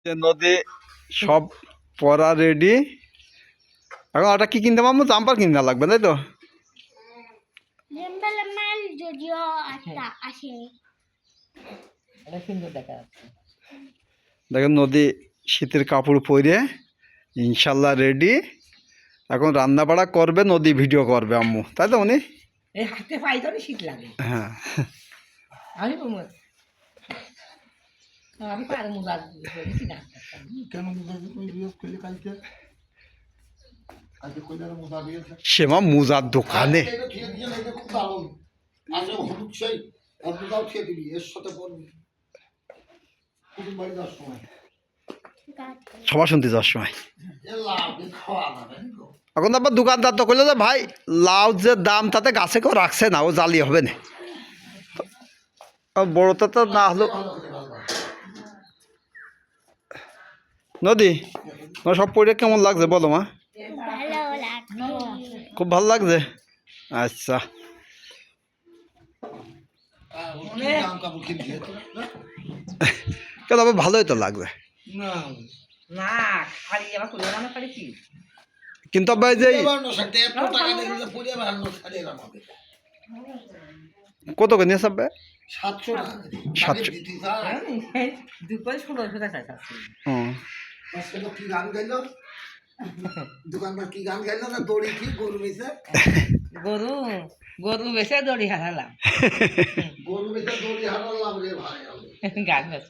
যে নদী সব পড়া রেডি। এখন ওটা কি কিনতে পারবো? জাম্পার কিনতে লাগবে, তাই তো? যদিও আসে দেখেন নদী শীতের কাপড় পরে ইনশাল্লাহ রেডি। এখন রান্না বাড়া করবে, নদী ভিডিও করবে আম্মু, তাই তো? উনি হাতে পাই তো শীত লাগে। হ্যাঁ, আমি আমি পারে মোজা কেন কালকে কালকে কইলার মোজা দিয়েছে সেমা মুজার দোকানে এটা খেয়ে দিয়ে না, এটা খুব দারুণ আছে। হলুদ সেই হলুদাও খেয়ে দিবি, এর সাথে পড়বি কুটুম বাড়ি যাওয়ার সময় সবার শুনতে যাওয়ার সময়। এ লাভ খাওয়া যাবে না। এখন আবার দোকানদার তো কইলো যে ভাই লাউ যে দাম তাতে গাছে কেউ রাখছে না, ও জালি হবে না। বড়টা তো না হলো। নদী তোমার সব পড়ে কেমন লাগছে বলো মা? ভালো লাগছে। খুব ভালো লাগছে। আচ্ছা, দাম কাপড় কিনে দিয়েছে কেন আবার ভালোই তো লাগবে। না না খালি আবার করে রান্না পারি কি কিন্তু আবার যে বাড়ানো সাথে এত টাকা দিয়ে দিলে পড়ে বাড়ানো সাথে আমাকে কত করে নিয়ে সব 700 টাকা 700 দিতে চাই। দুপুরে 1600 টাকা চাইছি আজকে তো কি গান গাইলো দোকানদার, কি গান গাইলো না? দড়ি কি গরু বেচে, গরু গরু বেশে দড়ি হারালাম গরু বেচে দড়ি হারালাম রে ভাই আমি। গান গাছ